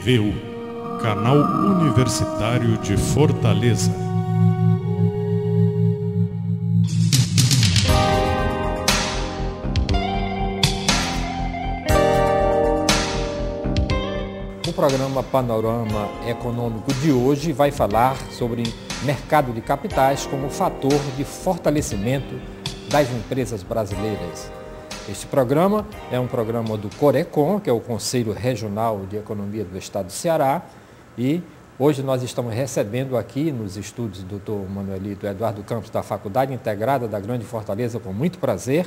TVU, Canal Universitário de Fortaleza. O programa Panorama Econômico de hoje vai falar sobre mercado de capitais como fator de fortalecimento das empresas brasileiras. Este programa é um programa do CORECON, que é o Conselho Regional de Economia do Estado do Ceará, e hoje nós estamos recebendo aqui nos estúdios do Dr. Manuelito Eduardo Campos, da Faculdade Integrada da Grande Fortaleza, com muito prazer.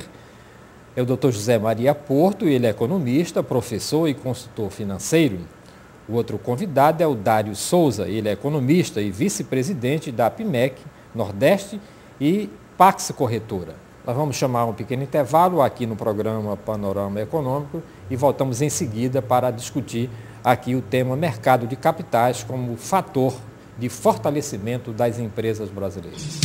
É o Dr. José Maria Porto, ele é economista, professor e consultor financeiro. O outro convidado é o Dário Souza, ele é economista e vice-presidente da APIMEC Nordeste e Pax Corretora. Nós vamos chamar um pequeno intervalo aqui no programa Panorama Econômico e voltamos em seguida para discutir aqui o tema mercado de capitais como fator de fortalecimento das empresas brasileiras.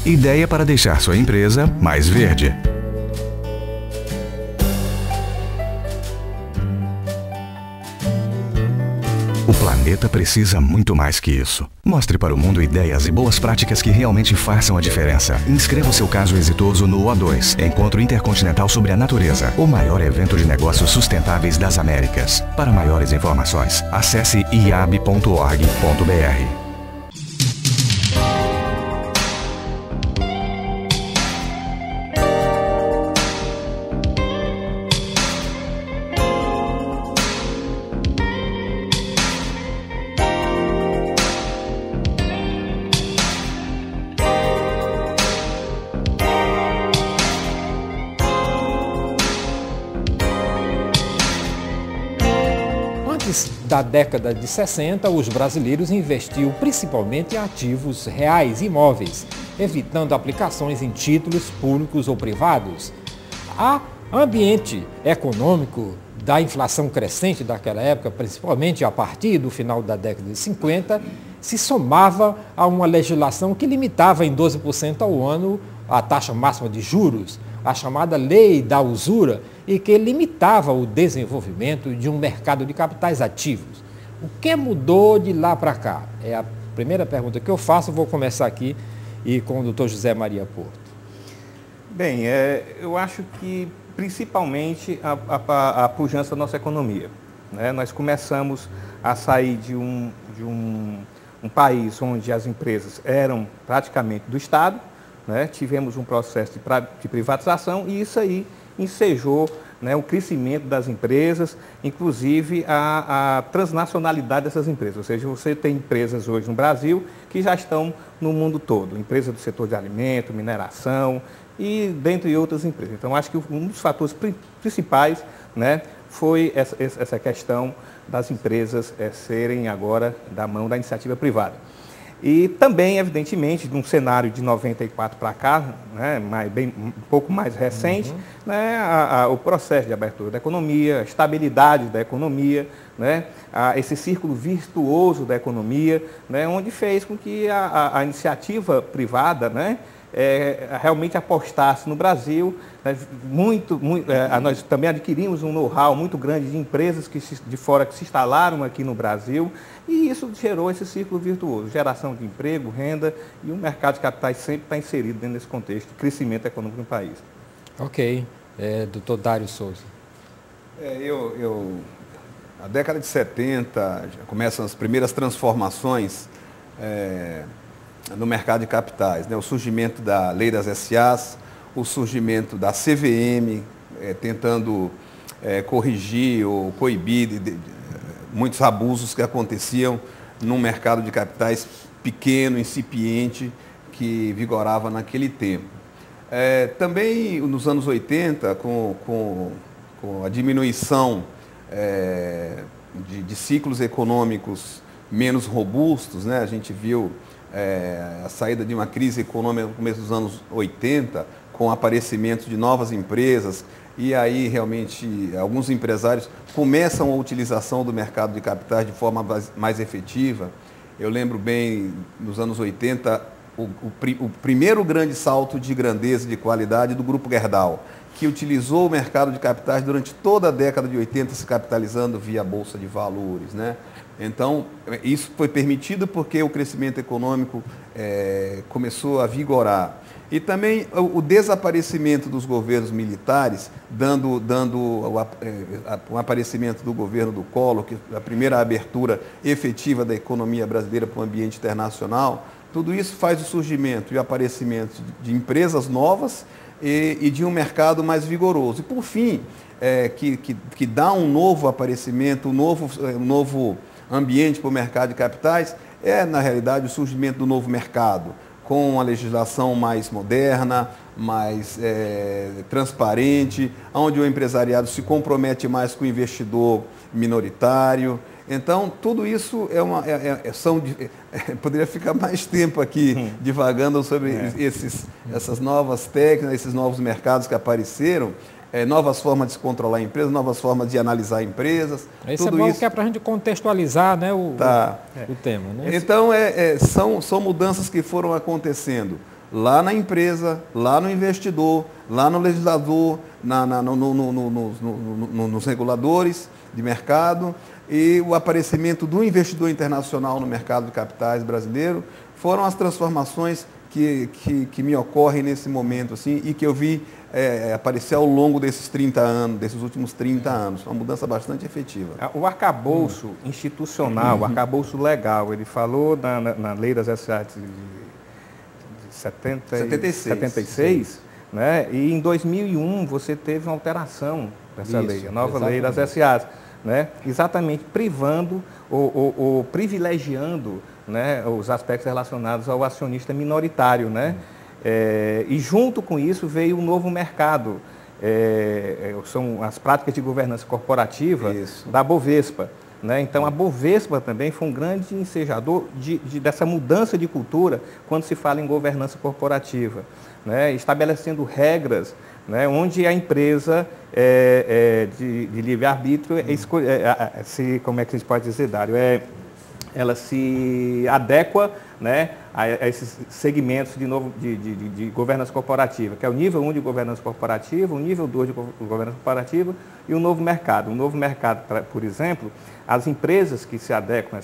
Ideia para deixar sua empresa mais verde. O planeta precisa muito mais que isso. Mostre para o mundo ideias e boas práticas que realmente façam a diferença. Inscreva o seu caso exitoso no O2, Encontro Intercontinental sobre a Natureza, o maior evento de negócios sustentáveis das Américas. Para maiores informações, acesse iab.org.br. Antes da década de 60, os brasileiros investiam principalmente em ativos reais imóveis, evitando aplicações em títulos públicos ou privados. A ambiente econômico da inflação crescente daquela época, principalmente a partir do final da década de 50, se somava a uma legislação que limitava em 12% ao ano a taxa máxima de juros, a chamada Lei da Usura, e que limitava o desenvolvimento de um mercado de capitais ativos. O que mudou de lá para cá? É a primeira pergunta que eu faço. Vou começar aqui e com o Dr. José Maria Porto. Bem, eu acho que principalmente a pujança da nossa economia, né? Nós começamos a sair de um país onde as empresas eram praticamente do Estado, né? Tivemos um processo de privatização e isso aí ensejou, né, o crescimento das empresas, inclusive a transnacionalidade dessas empresas. Ou seja, você tem empresas hoje no Brasil que já estão no mundo todo, empresas do setor de alimento, mineração e dentre outras empresas. Então, acho que um dos fatores principais, né, foi essa questão das empresas serem agora da mão da iniciativa privada. E também, evidentemente, de um cenário de 94 para cá, né, um pouco mais recente, né, o processo de abertura da economia, a estabilidade da economia, né, esse círculo virtuoso da economia, né, onde fez com que a iniciativa privada, né, realmente apostasse no Brasil. Né, nós também adquirimos um know-how muito grande de empresas de fora que se instalaram aqui no Brasil, e isso gerou esse círculo virtuoso, geração de emprego, renda, e o mercado de capitais sempre está inserido dentro desse contexto de crescimento econômico no país. Ok. Doutor Dário Souza. A década de 70, já começam as primeiras transformações no mercado de capitais, né? O surgimento da Lei das SAs, o surgimento da CVM, tentando corrigir ou coibir muitos abusos que aconteciam num mercado de capitais pequeno, incipiente, que vigorava naquele tempo. Também nos anos 80, com a diminuição de ciclos econômicos menos robustos, né? A gente viu a saída de uma crise econômica no começo dos anos 80, com o aparecimento de novas empresas, e aí realmente alguns empresários começam a utilização do mercado de capitais de forma mais efetiva. Eu lembro bem, nos anos 80, o primeiro grande salto de grandeza e de qualidade do Grupo Gerdau, que utilizou o mercado de capitais durante toda a década de 80, se capitalizando via Bolsa de Valores, né? Então, isso foi permitido porque o crescimento econômico começou a vigorar. E também o desaparecimento dos governos militares, dando o aparecimento do governo do Collor, que a primeira abertura efetiva da economia brasileira para o ambiente internacional, tudo isso faz o surgimento e o aparecimento de empresas novas e de um mercado mais vigoroso. E, por fim, que dá um novo aparecimento, um novo ambiente para o mercado de capitais, na realidade, o surgimento do novo mercado, com uma legislação mais moderna, mais transparente, onde o empresariado se compromete mais com o investidor minoritário. Então, tudo isso poderia ficar mais tempo aqui divagando sobre essas novas técnicas, esses novos mercados que apareceram, novas formas de se controlar empresas, novas formas de analisar empresas. Isso tudo é bom que é para a gente contextualizar, né, o tema. Né? Então, são mudanças que foram acontecendo lá na empresa, lá no investidor, lá no legislador, nos reguladores de mercado, e o aparecimento do investidor internacional no mercado de capitais brasileiro foram as transformações que me ocorrem nesse momento, assim, e que eu vi aparecer ao longo desses 30 anos, desses últimos 30 anos. Uma mudança bastante efetiva. O arcabouço institucional, o arcabouço legal, ele falou na Lei das SAs de 76, né? E em 2001 você teve uma alteração dessa lei, a nova Lei das SAs. Né? Exatamente privando ou privilegiando, né, os aspectos relacionados ao acionista minoritário. Né? E junto com isso veio um novo mercado, são as práticas de governança corporativa da Bovespa. Né? Então a Bovespa também foi um grande ensejador dessa mudança de cultura quando se fala em governança corporativa, né? Estabelecendo regras, né, onde a empresa de livre-arbítrio, como é que a gente pode dizer, Dário? Ela se adequa, né, a esses segmentos de governança corporativa, que é o nível 1 de governança corporativa, o nível 2 de governança corporativa e o novo mercado. O novo mercado, por exemplo, as empresas que se adequam a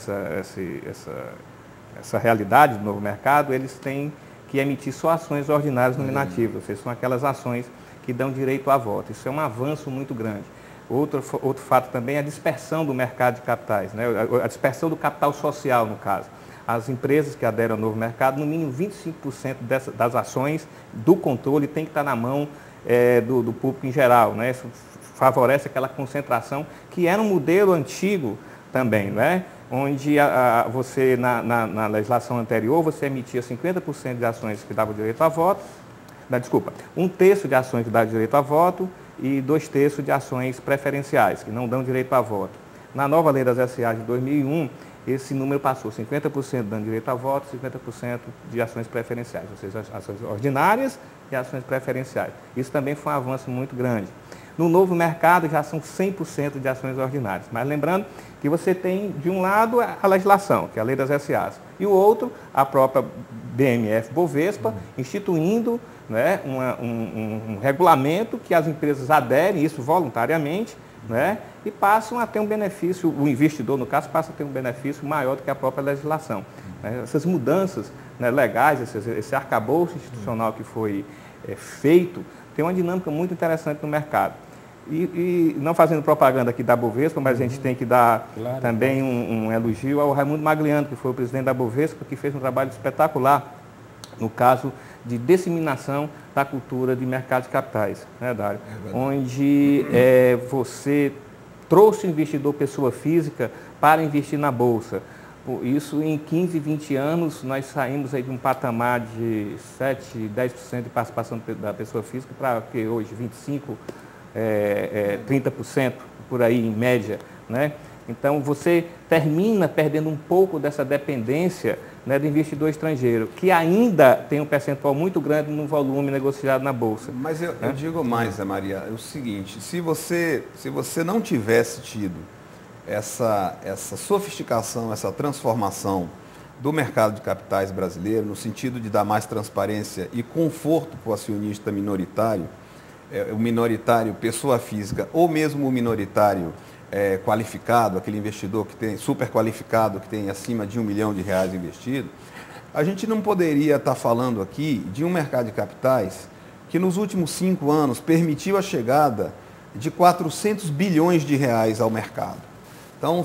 essa realidade do novo mercado, eles têm que emitir só ações ordinárias nominativas, ou seja, são aquelas ações que dão direito a voto. Isso é um avanço muito grande. Outro fato também é a dispersão do mercado de capitais, né? A dispersão do capital social, no caso. As empresas que aderem ao novo mercado, no mínimo 25% das ações do controle tem que estar na mão do público em geral. Né? Isso favorece aquela concentração, que era um modelo antigo também, né? Onde você, na legislação anterior, você emitia 50% de ações que davam direito a voto, um terço de ações que dão direito a voto e 2/3 de ações preferenciais, que não dão direito a voto. Na nova Lei das SAs de 2001, esse número passou 50% dando direito a voto, 50% de ações preferenciais, ou seja, ações ordinárias e ações preferenciais. Isso também foi um avanço muito grande. No novo mercado já são 100% de ações ordinárias. Mas lembrando que você tem, de um lado, a legislação, que é a Lei das SAs, e o outro, a própria BMF-Bovespa, instituindo, né, um regulamento que as empresas aderem, isso voluntariamente, né, e passam a ter um benefício, o investidor, no caso, passa a ter um benefício maior do que a própria legislação. Essas mudanças, né, legais, esse arcabouço institucional que foi feito, tem uma dinâmica muito interessante no mercado. E não fazendo propaganda aqui da Bovespa, mas a gente tem que dar também um elogio ao Raimundo Magliano, que foi o presidente da Bovespa, que fez um trabalho espetacular no caso de disseminação da cultura de mercado de capitais, né, Dário? Onde você trouxe o investidor pessoa física para investir na Bolsa. Isso em 15, 20 anos, nós saímos aí de um patamar de 7, 10% de participação da pessoa física para que hoje 25%, 30% por aí em média, né? Então você termina perdendo um pouco dessa dependência, né, do investidor estrangeiro, que ainda tem um percentual muito grande no volume negociado na Bolsa. Mas eu digo mais, Zé Maria, é o seguinte, se você não tivesse tido essa sofisticação, essa transformação do mercado de capitais brasileiro, no sentido de dar mais transparência e conforto para o acionista minoritário, o minoritário pessoa física ou mesmo o minoritário qualificado, aquele investidor que tem super qualificado, que tem acima de R$1 milhão investido, a gente não poderia estar falando aqui de um mercado de capitais que nos últimos 5 anos permitiu a chegada de R$400 bilhões ao mercado. Então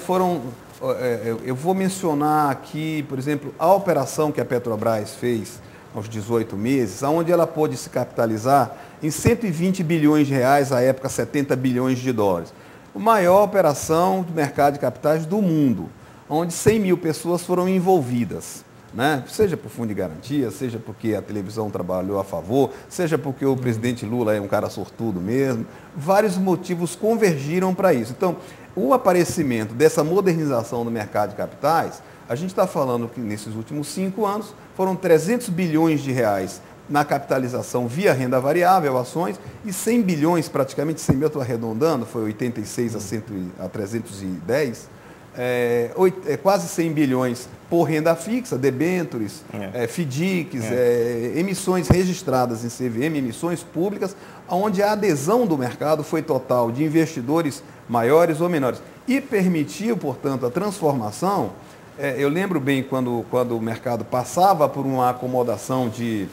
eu vou mencionar aqui, por exemplo, a operação que a Petrobras fez aos 18 meses, onde ela pôde se capitalizar em R$120 bilhões, à época 70 bilhões de dólares. A maior operação do mercado de capitais do mundo, onde 100 mil pessoas foram envolvidas, né? Seja por fundo de garantia, seja porque a televisão trabalhou a favor, seja porque o presidente Lula é um cara sortudo mesmo, vários motivos convergiram para isso. Então, o aparecimento dessa modernização do mercado de capitais, a gente está falando que nesses últimos 5 anos foram R$300 bilhões na capitalização via renda variável, ações, e 100 bilhões, praticamente 100 mil, estou arredondando, foi 86 a 310, quase 100 bilhões por renda fixa, debêntures, FDICs, emissões registradas em CVM, emissões públicas, onde a adesão do mercado foi total de investidores maiores ou menores. E permitiu, portanto, a transformação. Eu lembro bem quando o mercado passava por uma acomodação de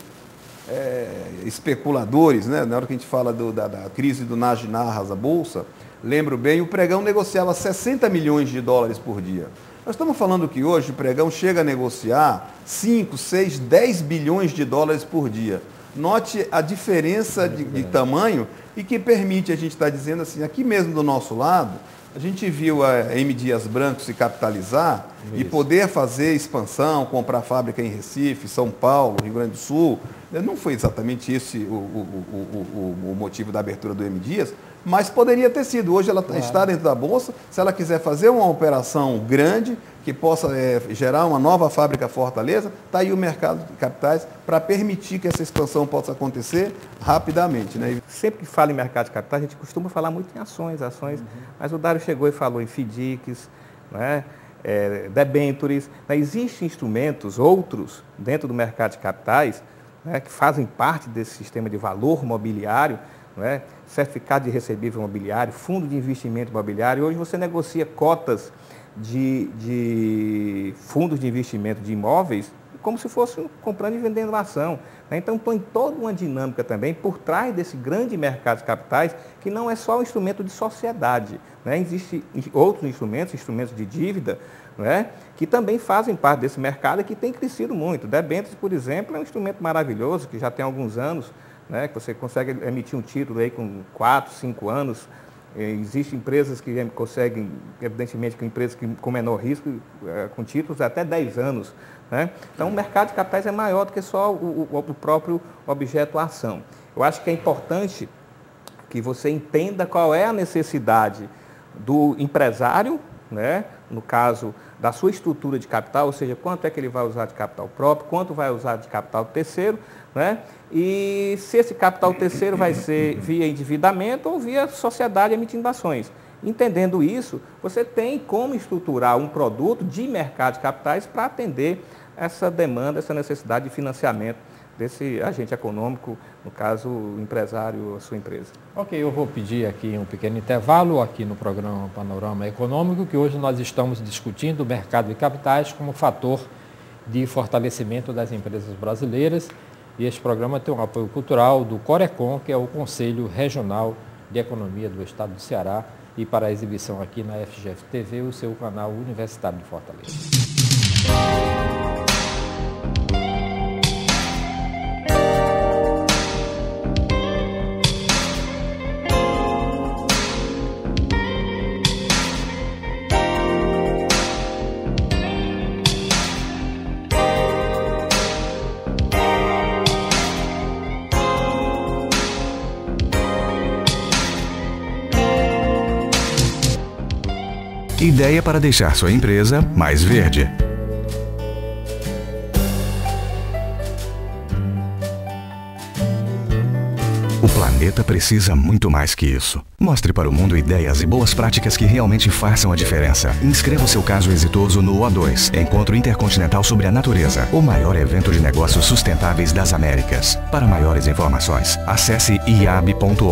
especuladores, né? Na hora que a gente fala da crise do Nas-Narras, a Bolsa, lembro bem, o pregão negociava $60 milhões por dia. Nós estamos falando que hoje o pregão chega a negociar 5, 6, 10 bilhões de dólares por dia. Note a diferença de tamanho e que permite a gente estar dizendo assim, aqui mesmo do nosso lado, a gente viu a M. Dias Branco se capitalizar e poder fazer expansão, comprar fábrica em Recife, São Paulo, Rio Grande do Sul. Não foi exatamente esse o motivo da abertura do M. Dias, mas poderia ter sido. Hoje ela está dentro da Bolsa. Se ela quiser fazer uma operação grande, que possa gerar uma nova fábrica Fortaleza, está aí o mercado de capitais para permitir que essa expansão possa acontecer rapidamente, né? Sempre que fala em mercado de capitais, a gente costuma falar muito em ações, mas o Dário chegou e falou em FDICs, né? Debêntures. Existem instrumentos, outros, dentro do mercado de capitais, né, que fazem parte desse sistema de valor mobiliário, né, certificado de recebível imobiliário, fundo de investimento imobiliário. Hoje você negocia cotas de fundos de investimento de imóveis como se fosse comprando e vendendo uma ação. Então, tem toda uma dinâmica também por trás desse grande mercado de capitais, que não é só um instrumento de sociedade. Existem outros instrumentos de dívida, que também fazem parte desse mercado e que tem crescido muito. Debêntures, por exemplo, é um instrumento maravilhoso, que já tem alguns anos, que você consegue emitir um título aí com 4, 5 anos. Existem empresas que conseguem, evidentemente, empresas com menor risco, com títulos até 10 anos. Então, o mercado de capitais é maior do que só o próprio objeto ação. Eu acho que é importante que você entenda qual é a necessidade do empresário, no caso da sua estrutura de capital, ou seja, quanto é que ele vai usar de capital próprio, quanto vai usar de capital terceiro, e se esse capital terceiro vai ser via endividamento ou via sociedade emitindo ações. Entendendo isso, você tem como estruturar um produto de mercado de capitais para atender essa demanda, essa necessidade de financiamento desse agente econômico, no caso, o empresário, a sua empresa. Ok, eu vou pedir aqui um pequeno intervalo aqui no programa Panorama Econômico, que hoje nós estamos discutindo o mercado de capitais como fator de fortalecimento das empresas brasileiras. E este programa tem um apoio cultural do Corecon, que é o Conselho Regional de Economia do Estado do Ceará, e para a exibição aqui na FGF TV, o seu canal Universitário de Fortaleza. Ideia para deixar sua empresa mais verde. O planeta precisa muito mais que isso. Mostre para o mundo ideias e boas práticas que realmente façam a diferença. Inscreva o seu caso exitoso no O2, Encontro Intercontinental sobre a Natureza, o maior evento de negócios sustentáveis das Américas. Para maiores informações, acesse iab.org.br.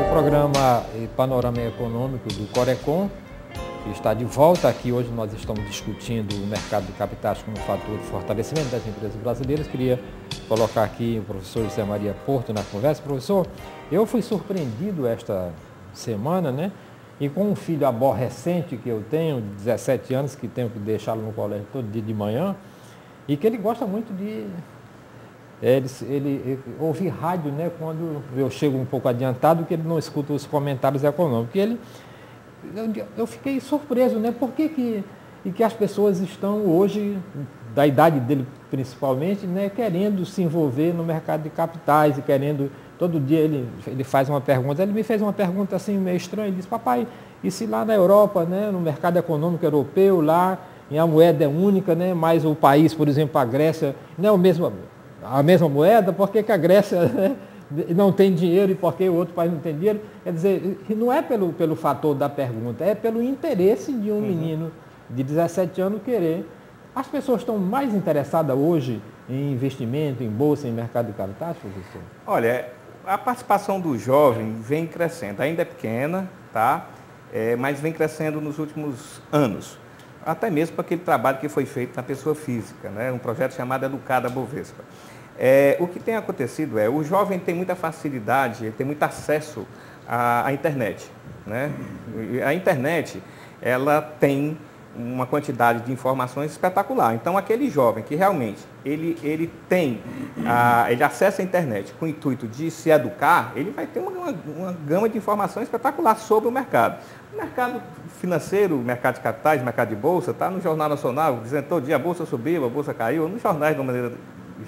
Programa Panorama Econômico do Corecon, que está de volta aqui. Hoje nós estamos discutindo o mercado de capitais como fator de fortalecimento das empresas brasileiras. Queria colocar aqui o professor José Maria Porto na conversa. Professor, eu fui surpreendido esta semana, né? E com um filho aborrecente que eu tenho, de 17 anos, que tenho que deixá-lo no colégio todo dia de manhã, e que ele gosta muito de... Ele ouve rádio, né, quando eu chego um pouco adiantado, que ele não escuta os comentários econômicos. Eu fiquei surpreso, né, por que as pessoas estão hoje, da idade dele principalmente, né, querendo se envolver no mercado de capitais e querendo, todo dia ele faz uma pergunta. Ele me fez uma pergunta assim meio estranha, ele disse: papai, e se lá na Europa, né, no mercado econômico europeu, lá a moeda é única, né, mas o país, por exemplo, a Grécia, não é a mesma moeda, por que a Grécia, né, não tem dinheiro e por que o outro país não tem dinheiro? Quer dizer, não é pelo fator da pergunta, é pelo interesse de um menino de 17 anos querer. As pessoas estão mais interessadas hoje em investimento, em bolsa, em mercado de capitais, professor? Olha, a participação do jovem vem crescendo, ainda é pequena, tá? Mas vem crescendo nos últimos anos. Até mesmo para aquele trabalho que foi feito na pessoa física, né? Um projeto chamado Educada Bovespa. O que tem acontecido o jovem tem muita facilidade, ele tem muito acesso à internet, né? A internet, ela tem uma quantidade de informações espetacular. Então, aquele jovem que realmente ele acessa a internet com o intuito de se educar, ele vai ter uma gama de informações espetacular sobre o mercado. O mercado financeiro, o mercado de capitais, o mercado de bolsa, está no Jornal Nacional, dizendo todo dia a bolsa subiu, a bolsa caiu, nos jornais de uma maneira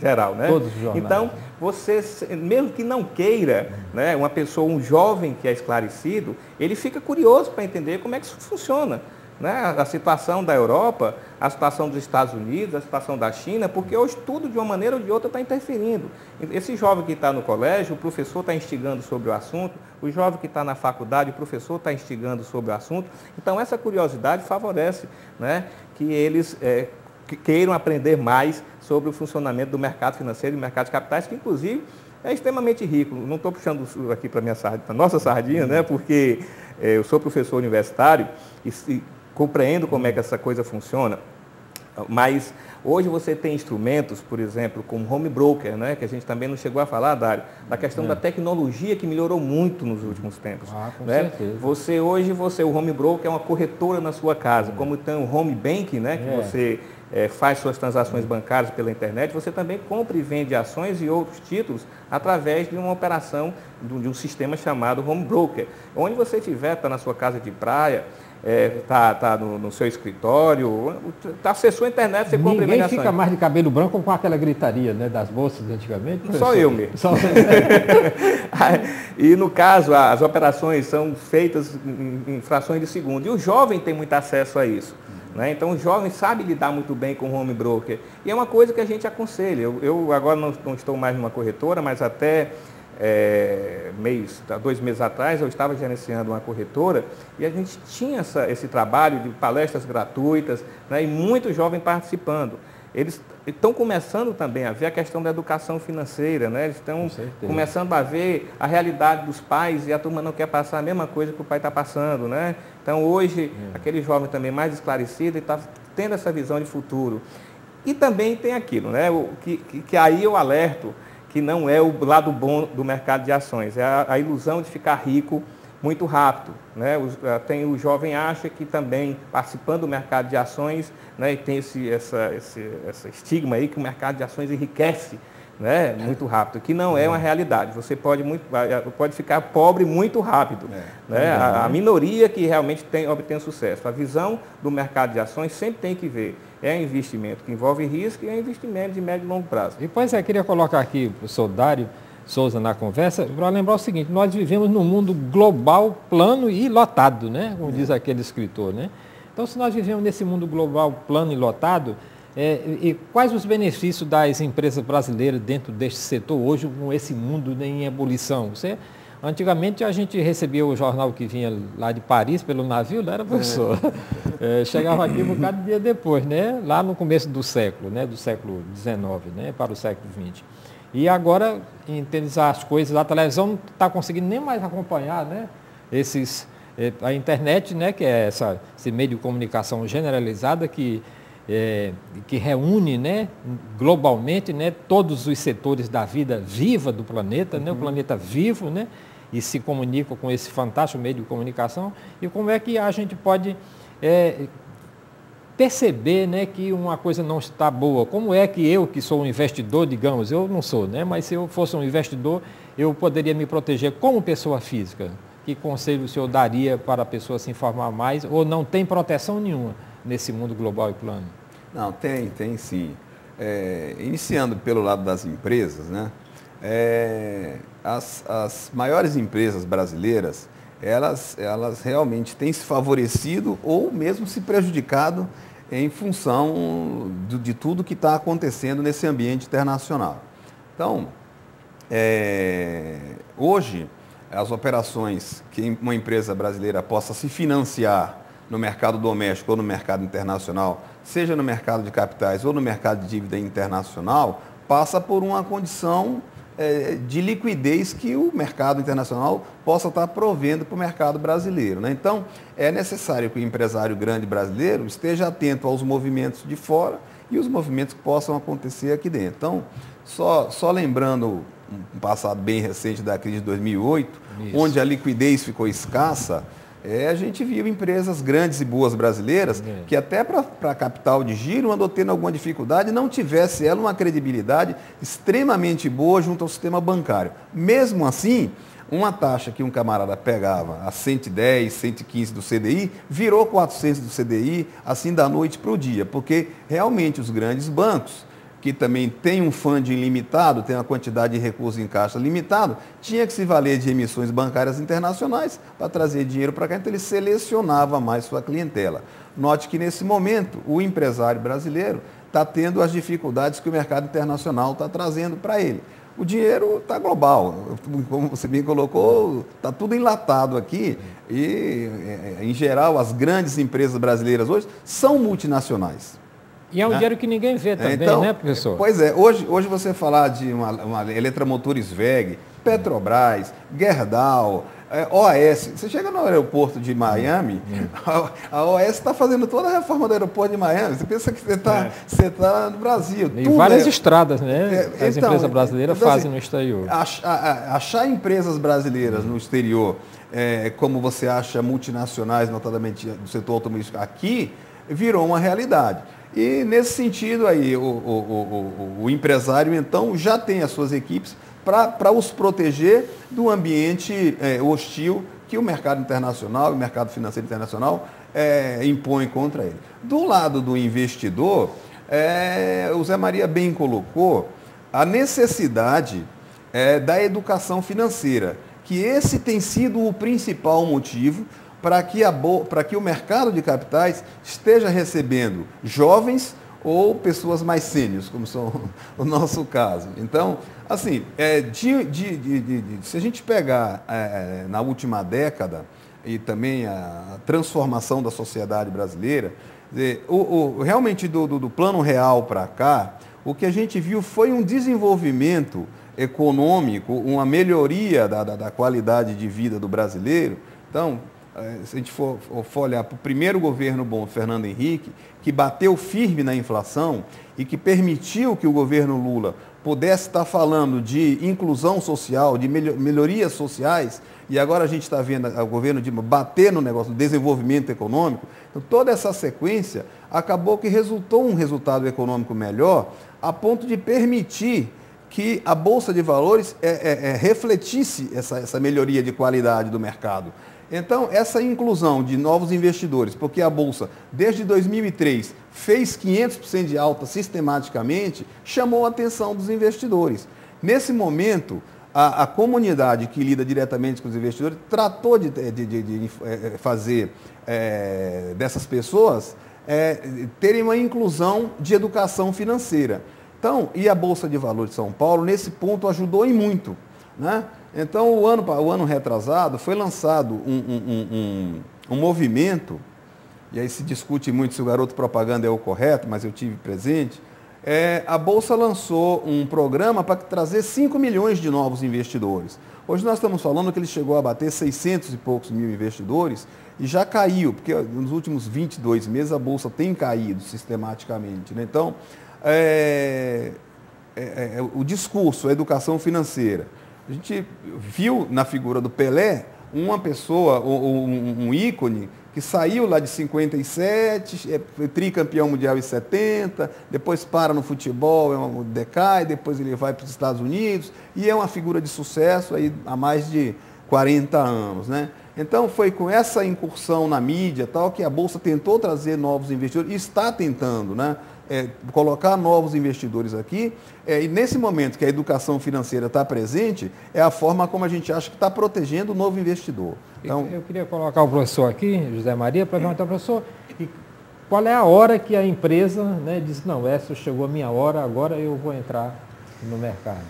geral, né? Todos os jornais. Então, você, mesmo que não queira, né, uma pessoa, um jovem que é esclarecido, ele fica curioso para entender como é que isso funciona. Né? A situação da Europa, a situação dos Estados Unidos, a situação da China, porque hoje tudo de uma maneira ou de outra está interferindo. Esse jovem que está no colégio, o professor está instigando sobre o assunto, o jovem que está na faculdade, o professor está instigando sobre o assunto. Então, essa curiosidade favorece, né, que eles queiram aprender mais sobre o funcionamento do mercado financeiro e do mercado de capitais, que inclusive é extremamente rico. Não estou puxando aqui para a nossa sardinha, né, porque eu sou professor universitário e compreendo como é que essa coisa funciona. Mas hoje você tem instrumentos, por exemplo, como home broker, né, que a gente também não chegou a falar, Dário, da questão da tecnologia que melhorou muito nos últimos tempos. Com né? certeza. Hoje o home broker é uma corretora na sua casa, como tem o home banking, né, que você faz suas transações bancárias pela internet, você também compra e vende ações e outros títulos através de uma operação de um sistema chamado home broker. Onde você estiver, está na sua casa de praia, tá no seu escritório, acessou a internet, você compra e vende ações. Ninguém fica mais de cabelo branco com aquela gritaria, né, das bolsas antigamente. Só eu mesmo. E no caso, as operações são feitas em frações de segundo. E o jovem tem muito acesso a isso. Né? Então o jovem sabe lidar muito bem com o home broker. E é uma coisa que a gente aconselha. Eu agora não estou mais numa corretora, mas até 2 meses atrás eu estava gerenciando uma corretora e a gente tinha esse trabalho de palestras gratuitas, né? E muito jovem participando. Eles estão começando também a ver a questão da educação financeira, né? Eles estão começando a ver a realidade dos pais e a turma não quer passar a mesma coisa que o pai está passando, né? Então hoje, aquele jovem também mais esclarecido está tendo essa visão de futuro. E também tem aquilo, né? Que aí eu alerto que não é o lado bom do mercado de ações, é a ilusão de ficar rico muito rápido. Né? O jovem acha que também participando do mercado de ações, né, e tem esse estigma aí que o mercado de ações enriquece, né, muito rápido, que não é uma realidade. Você pode ficar pobre muito rápido. Né? A minoria que realmente obtém sucesso. A visão do mercado de ações sempre tem que ver. É investimento que envolve risco e é investimento de médio e longo prazo. E pois queria colocar aqui o professor Dário Souza na conversa, para lembrar o seguinte: nós vivemos num mundo global, plano e lotado, né? Como diz aquele escritor, né? Então, se nós vivemos nesse mundo global, plano e lotado, e quais os benefícios das empresas brasileiras dentro deste setor hoje, com esse mundo em ebulição? Antigamente a gente recebia o jornal que vinha lá de Paris pelo navio, não era, professor? Chegava aqui um bocado de dia depois, né? Lá no começo do século, né? Do século XIX, né? Para o século XX. E agora, entender as coisas, a televisão não está conseguindo nem mais acompanhar, né? A internet, né? Que é esse meio de comunicação generalizada que reúne, né? Globalmente, né? Todos os setores da vida viva do planeta, né? O planeta vivo, né? E se comunica com esse fantástico meio de comunicação. E como é que a gente pode perceber, né, que uma coisa não está boa? Como é que eu, que sou um investidor, digamos, eu não sou, né, mas se eu fosse um investidor, eu poderia me proteger como pessoa física? Que conselho o senhor daria para a pessoa se informar mais, ou não tem proteção nenhuma nesse mundo global e plano? Não, tem sim. Iniciando pelo lado das empresas, né, as maiores empresas brasileiras, elas realmente têm se favorecido ou mesmo se prejudicado em função de tudo que está acontecendo nesse ambiente internacional. Então, hoje, as operações que uma empresa brasileira possa se financiar no mercado doméstico ou no mercado internacional, seja no mercado de capitais ou no mercado de dívida internacional, passa por uma condição de liquidez que o mercado internacional possa estar provendo para o mercado brasileiro. Né? Então, é necessário que o empresário grande brasileiro esteja atento aos movimentos de fora e os movimentos que possam acontecer aqui dentro. Então, só lembrando um passado bem recente da crise de 2008, onde a liquidez ficou escassa, a gente viu empresas grandes e boas brasileiras que até para capital de giro andou tendo alguma dificuldade e não tivesse ela uma credibilidade extremamente boa junto ao sistema bancário. Mesmo assim, uma taxa que um camarada pegava a 110, 115 do CDI, virou 400 do CDI, assim da noite para o dia, porque realmente os grandes bancos, que também tem um funding limitado, tem uma quantidade de recursos em caixa limitado, tinha que se valer de emissões bancárias internacionais para trazer dinheiro para cá, então ele selecionava mais sua clientela. Note que nesse momento o empresário brasileiro está tendo as dificuldades que o mercado internacional está trazendo para ele. O dinheiro está global, como você bem colocou, está tudo enlatado aqui e, em geral, as grandes empresas brasileiras hoje são multinacionais. E é um dinheiro que ninguém vê também, então, né, professor? Pois é, hoje você falar de uma Eletromotores WEG, Petrobras, Gerdau, OAS, você chega no aeroporto de Miami, a OAS está fazendo toda a reforma do aeroporto de Miami. Você pensa que você tá no Brasil. E várias estradas, né? As empresas brasileiras então, fazem no exterior. Achar empresas brasileiras no exterior, como você acha multinacionais, notadamente do setor automobilístico aqui, virou uma realidade. E nesse sentido aí, o empresário então já tem as suas equipes para os proteger do ambiente hostil que o mercado internacional, o mercado financeiro internacional impõe contra ele. Do lado do investidor, o Zé Maria bem colocou a necessidade da educação financeira, que esse tem sido o principal motivo para que o mercado de capitais esteja recebendo jovens ou pessoas mais sêniores, como são o nosso caso. Então, assim, se a gente pegar na última década e também a transformação da sociedade brasileira, realmente do plano real para cá, o que a gente viu foi um desenvolvimento econômico, uma melhoria da qualidade de vida do brasileiro. Então, se a gente for olhar para o primeiro governo bom, Fernando Henrique, que bateu firme na inflação e que permitiu que o governo Lula pudesse estar falando de inclusão social, de melhorias sociais, e agora a gente está vendo o governo Dilma bater no negócio do desenvolvimento econômico. Então, toda essa sequência acabou que resultou um resultado econômico melhor, a ponto de permitir que a Bolsa de Valores refletisse essa melhoria de qualidade do mercado. Então, essa inclusão de novos investidores, porque a Bolsa, desde 2003, fez 500% de alta sistematicamente, chamou a atenção dos investidores. Nesse momento, a comunidade que lida diretamente com os investidores tratou de fazer dessas pessoas terem uma inclusão de educação financeira. Então, e a Bolsa de Valores de São Paulo, nesse ponto, ajudou em muito, né? Então, o ano retrasado, foi lançado um movimento, e aí se discute muito se o garoto propaganda é o correto, mas eu tive presente. A Bolsa lançou um programa para trazer 5 milhões de novos investidores. Hoje nós estamos falando que ele chegou a bater 600 e poucos mil investidores e já caiu, porque nos últimos 22 meses a Bolsa tem caído sistematicamente, né? Então, o discurso, a educação financeira. A gente viu na figura do Pelé uma pessoa, um ícone, que saiu lá de 57, tricampeão mundial em 70, depois para no futebol, decai, depois ele vai para os Estados Unidos, e é uma figura de sucesso aí há mais de 40 anos, né? Então foi com essa incursão na mídia tal que a Bolsa tentou trazer novos investidores, e está tentando, né? Colocar novos investidores aqui, e nesse momento que a educação financeira está presente, é a forma como a gente acha que está protegendo o novo investidor. Então, eu queria colocar o professor aqui, José Maria, para perguntar ao professor, qual é a hora que a empresa, né, diz, não, essa chegou a minha hora, agora eu vou entrar no mercado?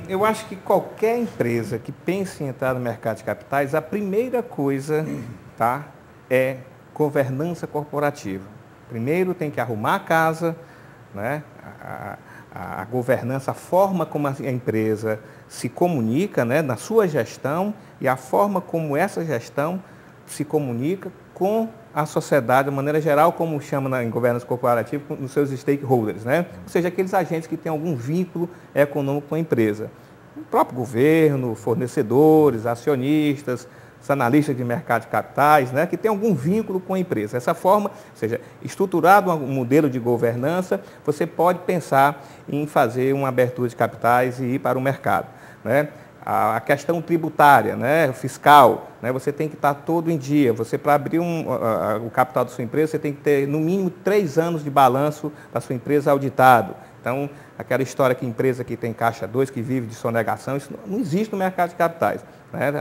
Eu acho que qualquer empresa que pense em entrar no mercado de capitais, a primeira coisa, tá, é governança corporativa. Primeiro tem que arrumar a casa, né? A governança, a forma como a empresa se comunica, né, na sua gestão, e a forma como essa gestão se comunica com a sociedade, de maneira geral, como chama em governança corporativa, nos seus stakeholders, né? Ou seja, aqueles agentes que têm algum vínculo econômico com a empresa. O próprio governo, fornecedores, acionistas, os analistas de mercado de capitais, né, que tem algum vínculo com a empresa. Essa forma, ou seja, estruturado um modelo de governança, você pode pensar em fazer uma abertura de capitais e ir para o mercado, né? A questão tributária, né, fiscal, né, você tem que estar todo em dia. Você, para abrir o capital da sua empresa, você tem que ter, no mínimo, 3 anos de balanço da sua empresa auditado. Então, aquela história que empresa que tem caixa 2, que vive de sonegação, isso não existe no mercado de capitais, né?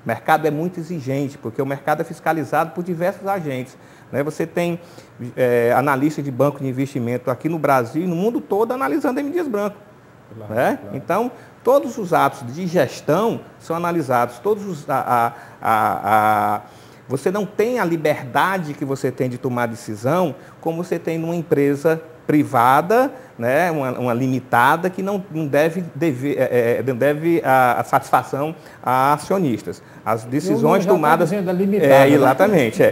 O mercado é muito exigente, porque o mercado é fiscalizado por diversos agentes, né? Você tem analista de banco de investimento aqui no Brasil e no mundo todo analisando M. Dias Branco. Claro, né? Claro. Então, todos os atos de gestão são analisados, você não tem a liberdade que você tem de tomar decisão como você tem numa empresa privada, né, uma limitada, que não deve a satisfação a acionistas. As decisões tomadas... exatamente.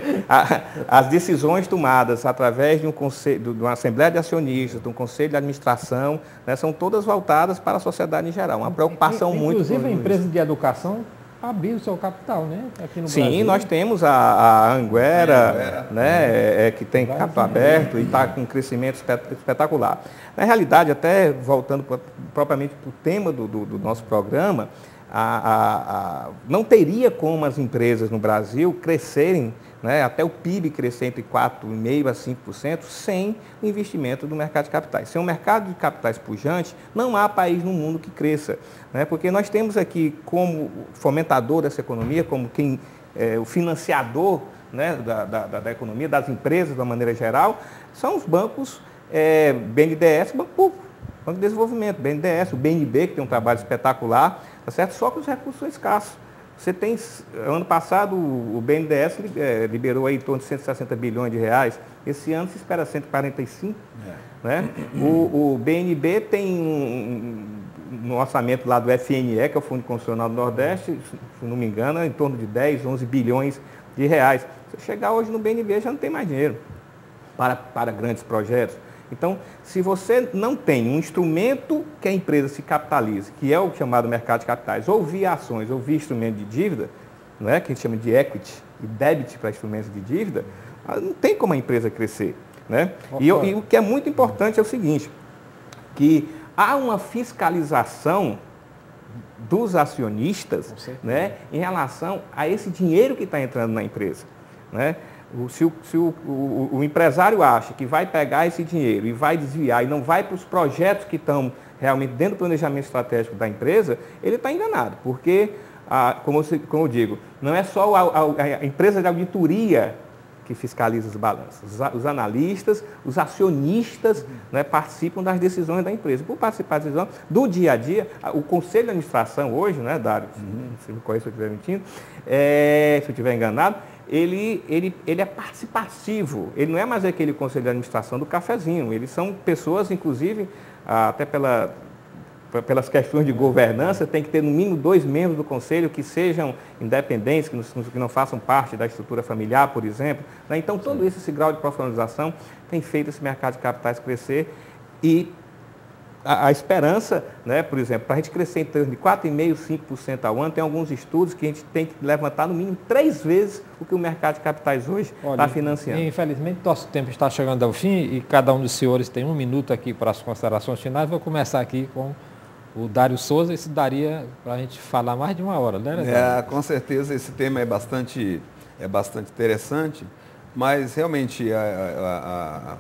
As decisões tomadas através de um conselho, de uma assembleia de acionistas, de um conselho de administração, né, são todas voltadas para a sociedade em geral. Uma preocupação muito... Inclusive a empresa de educação abrir o seu capital, né? Aqui no Sim, Brasil. Nós temos a Anhanguera, né, que tem capital aberto e está com um crescimento espetacular. Na realidade, até voltando propriamente para o tema do nosso programa, não teria como as empresas no Brasil crescerem, né, até o PIB crescer entre 4,5% a 5%, sem o investimento do mercado de capitais. Sem um mercado de capitais pujante, não há país no mundo que cresça, né, porque nós temos aqui como fomentador dessa economia, como o financiador, né, da economia, das empresas de uma maneira geral, são os bancos BNDES, Banco Público, Banco de Desenvolvimento, BNDES, o BNB, que tem um trabalho espetacular, tá certo? Só que os recursos são escassos. Você tem, ano passado, o BNDES liberou aí em torno de 160 bilhões de reais. Esse ano se espera 145. Né? O BNB tem no orçamento lá do FNE, que é o Fundo Constitucional do Nordeste, se não me engano, em torno de 10, 11 bilhões de reais. Se chegar hoje no BNB, já não tem mais dinheiro para grandes projetos. Então, se você não tem um instrumento que a empresa se capitalize, que é o chamado mercado de capitais, ou via ações, ou via instrumento de dívida, né, que a gente chama de equity e debit para instrumentos de dívida, não tem como a empresa crescer. Né? E o que é muito importante é o seguinte, que há uma fiscalização dos acionistas, né, em relação a esse dinheiro que está entrando na empresa. Né? Se o empresário acha que vai pegar esse dinheiro e vai desviar e não vai para os projetos que estão realmente dentro do planejamento estratégico da empresa, ele está enganado, porque, como eu digo, não é só a empresa de auditoria que fiscaliza os balanços. Os analistas, os acionistas, né, participam das decisões da empresa. Por participar da decisão do dia a dia, o conselho de administração hoje, né, Dário, se me corrija se eu estiver mentindo, se eu estiver enganado, ele é participativo, ele não é mais aquele conselho de administração do cafezinho, eles são pessoas, inclusive, até pelas questões de governança, tem que ter no mínimo 2 membros do conselho que sejam independentes, que não façam parte da estrutura familiar, por exemplo. Né? Então, todo esse grau de profissionalização tem feito esse mercado de capitais crescer e a esperança, né, por exemplo, para a gente crescer em torno de 4,5%, 5% ao ano, tem alguns estudos que a gente tem que levantar no mínimo 3 vezes o que o mercado de capitais hoje está financiando. Infelizmente, nosso tempo está chegando ao fim e cada um dos senhores tem 1 minuto aqui para as considerações finais. Vou começar aqui com o Dário Souza. Isso daria para a gente falar mais de 1 hora, né? Com certeza esse tema é bastante interessante, mas realmente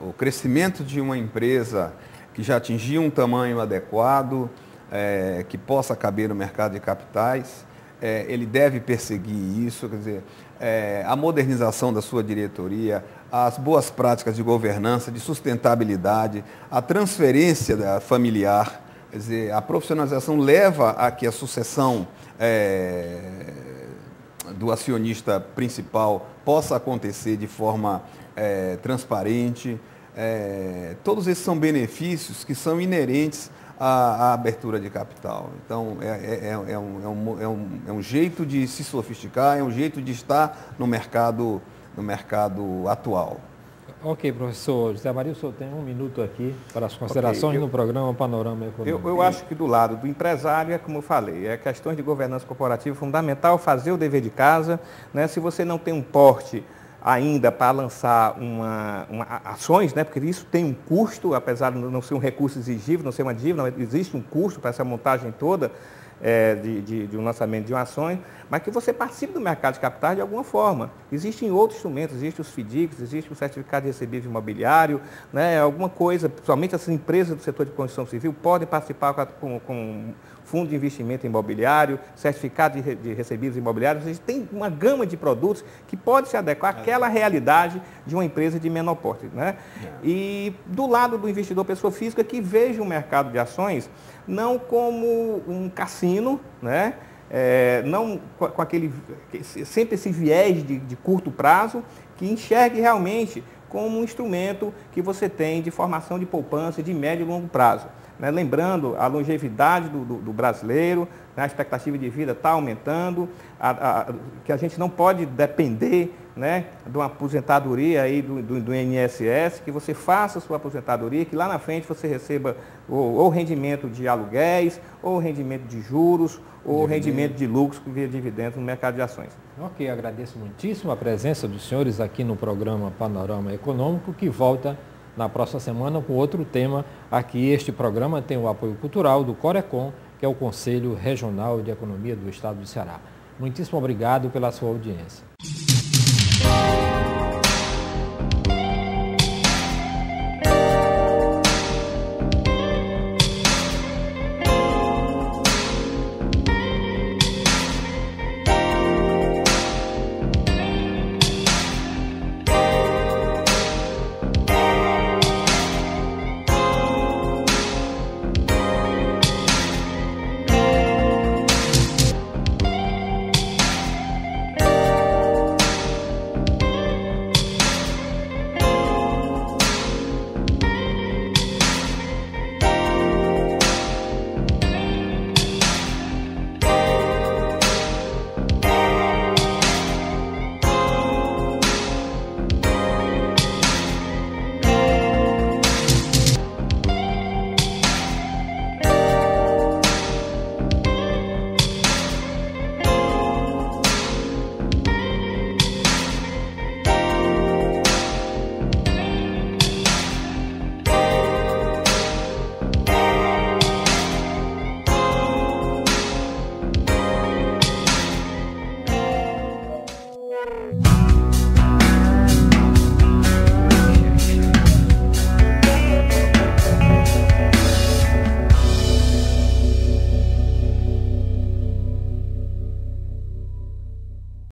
o crescimento de uma empresa que já atingiu um tamanho adequado, que possa caber no mercado de capitais, ele deve perseguir isso, quer dizer, a modernização da sua diretoria, as boas práticas de governança, de sustentabilidade, a transferência familiar, quer dizer, a profissionalização leva a que a sucessão do acionista principal possa acontecer de forma transparente. Todos esses são benefícios que são inerentes à abertura de capital. Então, é um jeito de se sofisticar, é um jeito de estar no mercado atual. Ok, professor José Maria, o senhor tem 1 minuto aqui para as considerações no programa Panorama Econômico. Eu acho que do lado do empresário, como eu falei, questões de governança corporativa fundamental, fazer o dever de casa, né? Se você não tem um porte ainda para lançar ações, né, porque isso tem um custo, apesar de não ser um recurso exigível, não ser uma dívida, não, existe um custo para essa montagem toda de um lançamento de uma ações, mas que você participe do mercado de capitais de alguma forma. Existem outros instrumentos, existem os FDICs, existe o certificado de recebível imobiliário, né, alguma coisa, principalmente essas empresas do setor de construção civil podem participar com fundo de investimento imobiliário, certificado de recebíveis imobiliários. A gente tem uma gama de produtos que pode se adequar àquela realidade de uma empresa de menor porte. Né? E do lado do investidor pessoa física, que veja o mercado de ações não como um cassino, né? Não com aquele, sempre esse viés de curto prazo, que enxergue realmente como um instrumento que você tem de formação de poupança de médio e longo prazo. Né? Lembrando a longevidade do brasileiro, né? A expectativa de vida está aumentando, que a gente não pode depender, né, de uma aposentadoria aí do INSS, que você faça a sua aposentadoria, que lá na frente você receba ou rendimento de aluguéis, ou rendimento de juros, ou rendimento de lucros via dividendos no mercado de ações. Ok, agradeço muitíssimo a presença dos senhores aqui no programa Panorama Econômico, que volta na próxima semana com outro tema. Aqui este programa tem o apoio cultural do Corecon, que é o Conselho Regional de Economia do Estado do Ceará. Muitíssimo obrigado pela sua audiência.